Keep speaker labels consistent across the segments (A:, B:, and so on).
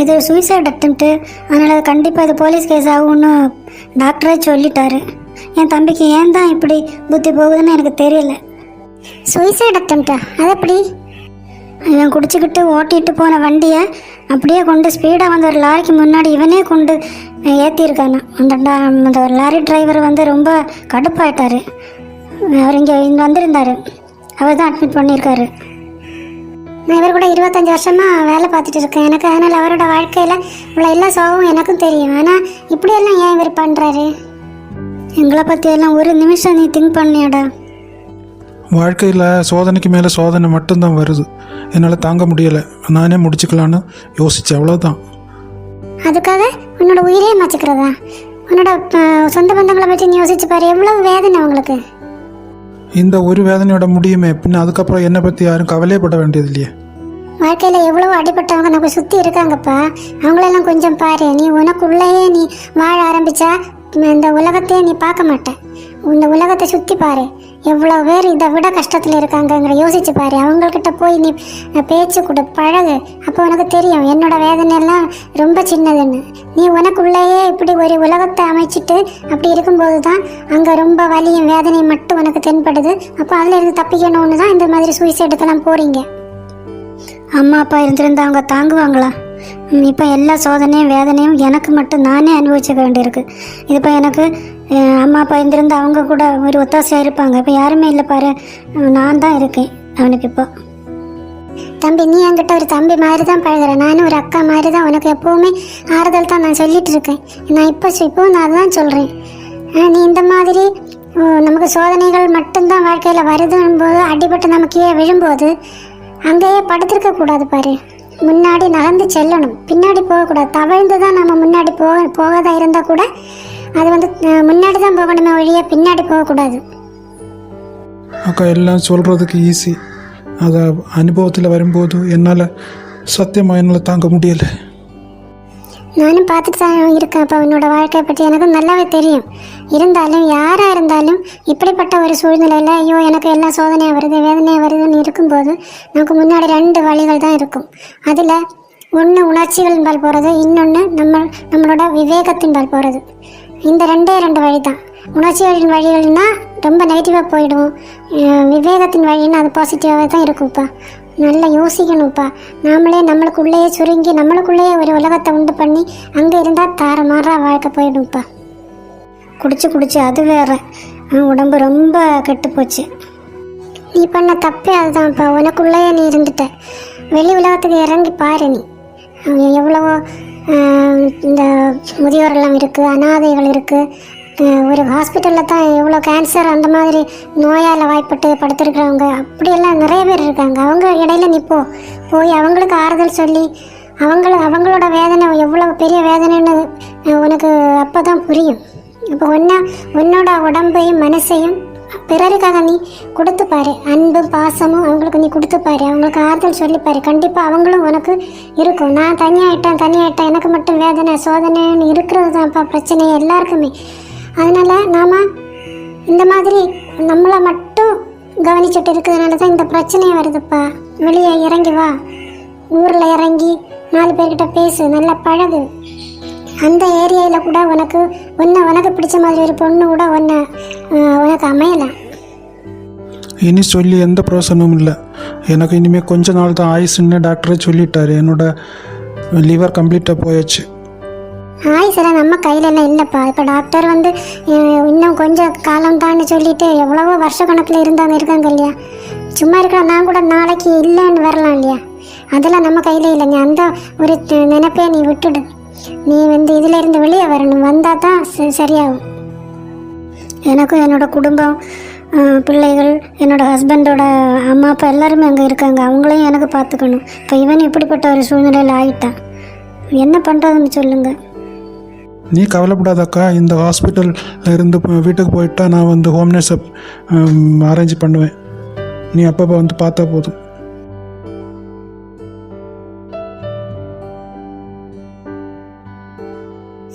A: இது suicide attempt, அதனால் கண்டிப்பாக இது போலீஸ் கேஸ் ஆகும்னு டாக்டரே சொல்லிட்டாரு. என் தம்பிக்கு ஏன் தான் இப்படி புத்தி போகுதுன்னு எனக்கு தெரியல.
B: சூசைட் அட்டெம்ப்டா? அது எப்படி?
A: இவன் குடிச்சிக்கிட்டு ஓட்டிகிட்டு போன வண்டியை அப்படியே கொண்டு ஸ்பீடாக வந்து ஒரு லாரிக்கு முன்னாடி இவனே கொண்டு ஏற்றிருக்கானா. அந்த ஒரு லாரி டிரைவர் வந்து ரொம்ப கடுப்பாயிட்டார். அவர் இங்கே வந்திருந்தார், அவர் தான் அட்மிட் பண்ணியிருக்காரு.
B: நான் இவர் கூட 25 வருஷமாக வேலை பார்த்துட்டு இருக்கேன். எனக்கு அதனால் அவரோட வாழ்க்கையில் இவ்வளோ எல்லா சோகமும் எனக்கும் தெரியும். ஆனால் இப்படியெல்லாம் ஏன் இவர் பண்ணுறாரு?
A: எங்களை பற்றியெல்லாம் ஒரு நிமிஷம் நீ திங்க் பண்ணியாடா.
C: வாழ்க்கையில் சோதனைக்கு மேலே சோதனை மட்டும்தான் வருது. என்னால் தாங்க முடியலை, நானே முடிச்சுக்கலான்னு யோசித்தேன், அவ்வளோதான்.
B: அதுக்காக உன்னோட உயிரே மாற்றிக்கிறதா? உன்னோட சொந்த பந்தங்களை பற்றி நீ யோசிச்சு பாரு, எவ்வளோ வேதனை அவங்களுக்கு.
C: இந்த ஒரு வேதனையோட முடியுமே, பின்ன அதுக்கப்புறம் என்னை பற்றி யாரும் கவலையப்பட வேண்டியது இல்லையே.
B: வாழ்க்கையில் எவ்வளோ அடிபட்டவங்க நமக்கு சுற்றி இருக்காங்கப்பா. அவங்களெல்லாம் கொஞ்சம் பாரு. நீ உனக்குள்ளேயே நீ வாழ ஆரம்பித்தா இந்த உலகத்தையே நீ பார்க்க மாட்டேன். இந்த உலகத்தை சுற்றி பாரு, எவ்வளோ பேர் இதை விட கஷ்டத்தில் இருக்காங்கங்கிற யோசிச்சு பாரு. அவங்கக்கிட்ட போய் நீ பேச்சு கொடு, பழகு. அப்போ உனக்கு தெரியும் என்னோட வேதனையெல்லாம் ரொம்ப சின்னதுன்னு. நீ உனக்குள்ளேயே இப்படி ஒரு உலகத்தை அமைச்சிட்டு அப்படி இருக்கும்போது தான் அங்கே ரொம்ப வலியும் வேதனையும் மட்டும் உனக்கு தென்படுது. அப்போ அதில் இருந்து தப்பிக்கணும்னு தான் இந்த மாதிரி சூசைடுக்கெல்லாம் போகிறீங்க.
A: அம்மா அப்பா இருந்திருந்தா அவங்க தாங்குவாங்களா? இப்போ எல்லா சோதனையும் வேதனையும் எனக்கு மட்டும் நானே அனுபவிச்சுக்க வேண்டியிருக்கு. இப்போ எனக்கு அம்மா அப்பா இருந்திருந்தா அவங்க கூட ஒரு ஒத்தாசையாக இருப்பாங்க. இப்போ யாருமே இல்லை பாரு, நான் தான் இருக்கேன் அவனுக்கு. இப்போ
B: தம்பி, நீ என்கிட்ட ஒரு தம்பி மாதிரி தான் பழகுற. நானும் ஒரு அக்கா மாதிரி தான் உனக்கு எப்போவுமே ஆறுதல் தான் நான் சொல்லிட்டு இருக்கேன். நான் இப்போவும் நான் தான் சொல்கிறேன். நீ இந்த மாதிரி நமக்கு சோதனைகள் மட்டும்தான் வாழ்க்கையில் வருதுன்னு போது அடிபட்டு நமக்கு கீழே விழும்போது அங்கேயே படுத்திருக்க கூடாது பாரு. முன்னாடி நகர்ந்து செல்லணும், பின்னாடி போகக்கூடாது. தவழ்ந்து தான் நம்ம முன்னாடி போகாதா இருந்தால் கூட அது வந்து முன்னாடி தான் போகணுமே ஒழிய பின்னாடி போகக்கூடாது.
C: அக்கா, எல்லாம் சொல்கிறதுக்கு ஈஸி, அதை அனுபவத்தில் வரும்போது என்னால் சத்தியமாக என்னால் தாங்க முடியலை.
B: நானும் பார்த்துட்டு தான் இருக்கேன். அப்போ என்னோட வாழ்க்கையை பற்றி எனக்கும் நல்லாவே தெரியும். இருந்தாலும் யாராக இருந்தாலும் இப்படிப்பட்ட ஒரு சூழ்நிலையில் ஐயோ எனக்கு எல்லாம் சோதனையாக வருது வேதனையாக வருதுன்னு இருக்கும்போது நமக்கு முன்னாடி 2 வழிகள் தான் இருக்கும். அதில் ஒன்று உணர்ச்சிகளின்பால் போகிறது, இன்னொன்று நம்மளோட விவேகத்தின்பால் போகிறது. இந்த 2 வழி தான். உணர்ச்சிகளின் வழிகள்னா ரொம்ப நெகட்டிவாக போயிடுவோம். விவேகத்தின் வழின்னா அது பாசிட்டிவாகவே தான் இருக்கும்ப்பா. நல்லா யோசிக்கணும்ப்பா. நாமளே நம்மளுக்குள்ளேயே சுருங்கி நம்மளுக்குள்ளேயே ஒரு உலகத்தை உண்டு பண்ணி அங்கே இருந்தால் தாறுமாறா வாழ்க்கை போயிடும்ப்பா.
A: குடிச்சு அது வேற, உடம்பு ரொம்ப கெட்டு போச்சு.
B: நீ பண்ண தப்பே அதுதான்ப்பா. உனக்குள்ளேயே நீ இருந்துட்ட. வெளி உலகத்துக்கு இறங்கி பாரு. நீ எவ்வளவோ இந்த முதியோரெல்லாம் இருக்குது, அனாதைகள் இருக்குது. ஒரு ஹாஸ்பிட்டலில் தான் எவ்வளோ கேன்சர் அந்த மாதிரி நோயால் வாய்ப்பட்டு படுத்திருக்கிறவங்க அப்படியெல்லாம் நிறைய பேர் இருக்காங்க. அவங்க இடையில நீ போய் அவங்களுக்கு ஆறுதல் சொல்லி அவங்களோட வேதனை எவ்வளோ பெரிய வேதனைன்னு உனக்கு அப்போ தான் புரியும். அப்போ உன்னோட உடம்பையும் மனசையும் பிறருக்காக நீ கொடுத்து பாரு. அன்பும் பாசமும் அவங்களுக்கு நீ கொடுத்து பாரு. அவங்களுக்கு ஆறுதல் சொல்லிப்பாரு. கண்டிப்பாக அவங்களும் உனக்கு இருக்கும். நான் தனியாயிட்டேன் எனக்கு மட்டும் வேதனை சோதனைன்னு இருக்கிறது தான்ப்பா பிரச்சனை எல்லாருக்குமே. அதனால் நாம் இந்த மாதிரி நம்மளை மட்டும் கவனிச்சுட்டு இருக்கிறதுனால தான் இந்த பிரச்சனையே வருதுப்பா. வெளியே இறங்கி வா, ஊரில் இறங்கி 4 பேர்கிட்ட பேசு, நல்லா பழகு. அந்த ஏரியாவில் கூட உனக்கு பிடிச்ச மாதிரி ஒரு பொண்ணு கூட உனக்கு அமையலாம்.
C: இனி சொல்லி எந்த பிரயோசனமும் இல்லை. எனக்கு இனிமேல் கொஞ்ச நாள் தான் ஆயுசுன்னு டாக்டரே சொல்லிட்டாரு. என்னோட லிவர் கம்ப்ளீட்டாக போயாச்சு.
B: ஆயுசெல்லாம் நம்ம கையிலெல்லாம் இல்லைப்பா. இப்போ டாக்டர் வந்து இன்னும் கொஞ்சம் காலம் தான்னு சொல்லிட்டு எவ்வளவோ வருஷ கணக்கில் இருக்காங்க இல்லையா. சும்மா இருக்கிற நான் கூட நாளைக்கு இல்லைன்னு வரலாம் இல்லையா. அதெல்லாம் நம்ம கையில் இல்லைங்க. அந்த ஒரு நினைப்பே நீ விட்டுடு. நீ வந்து இதிலேருந்து வெளியே வரணும். வந்தால் தான் சரியாகும்.
A: எனக்கும் என்னோட குடும்பம், பிள்ளைகள், என்னோடய ஹஸ்பண்டோட அம்மா அப்பா எல்லாருமே அங்கே இருக்காங்க. அவங்களையும் எனக்கு பார்த்துக்கணும். இப்போ இவன் இப்படிப்பட்ட ஒரு சூழ்நிலையில் ஆகிட்டான். என்ன பண்ணுறதுன்னு சொல்லுங்கள்.
C: நீ கவலைப்படாதக்கா. இந்த ஹாஸ்பிட்டலில் இருந்து வீட்டுக்கு போயிட்டா நான் வந்து ஹோம் நர்ஸை அரேஞ்ச் பண்ணுவேன். நீ அப்பப்போ வந்து பார்த்தா போதும்.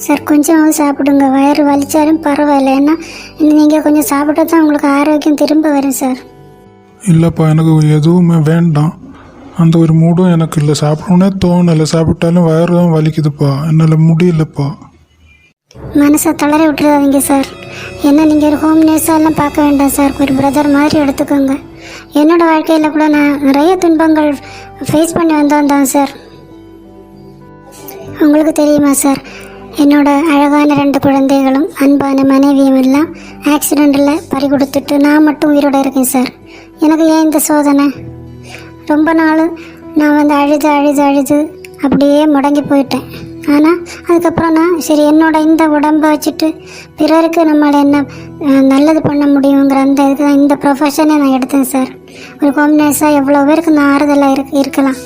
A: சார் கொஞ்சம் சாப்பிடுங்க. வயிறு வலிச்சாலும் பரவாயில்ல. ஏன்னா நீங்கள் கொஞ்சம் சாப்பிட்டா தான் உங்களுக்கு ஆரோக்கியம் திரும்ப வரும் சார்.
C: இல்லைப்பா, எனக்கு எதுவுமே வேண்டாம். அந்த ஒரு மூடும் எனக்கு இல்லை, சாப்பிடணுன்னே தோணலை, சாப்பிட்டாலும் வயிறு தான் வலிக்குதுப்பா, என்னால் முடியலப்பா.
B: மனசை தளர விட்டுறாதீங்க சார். என்ன நீங்கள் ஒரு ஹோம் நேர்ஸாலாம் பார்க்க வேண்டாம் சார், ஒரு பிரதர் மாதிரி எடுத்துக்கோங்க. என்னோடய வாழ்க்கையில் கூட நான் நிறைய துன்பங்கள் ஃபேஸ் பண்ணி வந்தோம் தான் சார். உங்களுக்கு தெரியுமா சார், என்னோட அழகான 2 குழந்தைகளும் அன்பான மனைவியும் எல்லாம் ஆக்சிடெண்ட்டில் பறி கொடுத்துட்டு நான் மட்டும் உயிரோடு இருக்கேன் சார். எனக்கு ஏன் இந்த சோதனை? ரொம்ப நாள் நான் வந்து அழுது அப்படியே முடங்கி போயிட்டேன். ஆனால் அதுக்கப்புறம் நான் சரி என்னோட இந்த உடம்பை வச்சுட்டு பிறருக்கு நம்மளை என்ன நல்லது பண்ண முடியுங்கிற அந்த இதுக்கு தான் இந்த ப்ரொஃபஷனை நான் எடுத்தேன் சார். ஒரு ஹோம் நேர்ஸாக எவ்வளோ பேருக்கு நான் ஆறுதலாக இருக்கலாம்.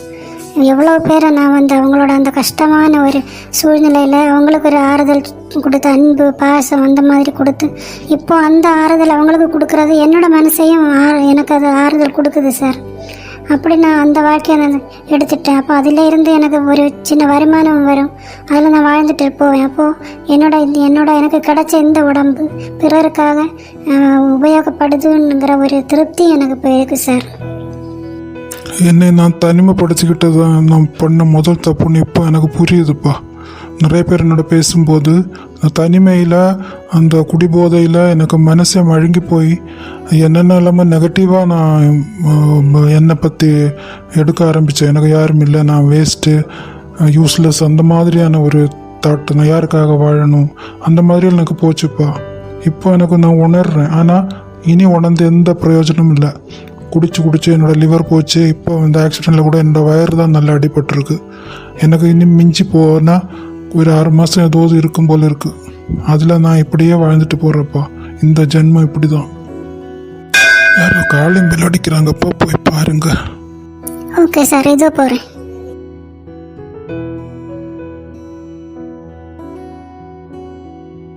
B: எவ்வளோ பேரை நான் வந்து அவங்களோட அந்த கஷ்டமான ஒரு சூழ்நிலையில் அவங்களுக்கு ஒரு ஆறுதல் கொடுத்து, அன்பு பாசம் அந்த மாதிரி கொடுத்து, இப்போ அந்த ஆறுதல் அவங்களுக்கு கொடுக்குறது என்னோடய மனசையும் எனக்கு அது ஆறுதல் கொடுக்குது சார். அப்படி நான் அந்த வாழ்க்கையை நான் எடுத்துட்டேன். அப்போ அதில் இருந்து எனக்கு ஒரு சின்ன வருமானம் வரும், அதில் நான் வாழ்ந்துட்டு போவேன். அப்போது என்னோட எனக்கு கிடைச்ச இந்த உடம்பு பிறருக்காக உபயோகப்படுதுங்கிற ஒரு திருப்தி எனக்கு இப்போ இருக்குது சார்.
C: என்னை நான் தனிமைப்படுத்திக்கிட்டது தான் நான் பண்ண முதல் தப்புன்னு இப்போ எனக்கு புரியுதுப்பா. நிறைய பேர் என்னோட பேசும்போது தனிமையில் அந்த குடிபோதையில் எனக்கு மனசை மழுங்கி போய் என்னென்ன இல்லாமல் நெகட்டிவாக நான் என்னை பற்றி எடுக்க ஆரம்பித்தேன். எனக்கு யாரும் இல்லை, நான் வேஸ்ட்டு, யூஸ்லெஸ், அந்த மாதிரியான ஒரு தாட். நான் யாருக்காக வாழணும் அந்த மாதிரி எனக்கு போச்சுப்பா. இப்போ எனக்கு நான் உணர்றேன். ஆனால் இனி உணர்ந்து எந்த பிரயோஜனமும் இல்லை. குடிச்சு என்னோடய லிவர் போச்சு. இப்போ இந்த ஆக்சிடெண்ட்டில் கூட என்னோடய வயிறு தான் நல்லா அடிபட்டிருக்கு. எனக்கு இன்னும் மிஞ்சி போனால் ஒரு 6 மாதம் ஏதாவது இருக்கும் போல் இருக்குது. அதில் நான் இப்படியே வாழ்ந்துட்டு போகிறப்பா. இந்த ஜென்மம் இப்படி தான். யாரோ காலிங் பெல் அடிக்கிறாங்கப்பா, போய் பாருங்க.
B: ஓகே சார், இதோ போகிறேன்.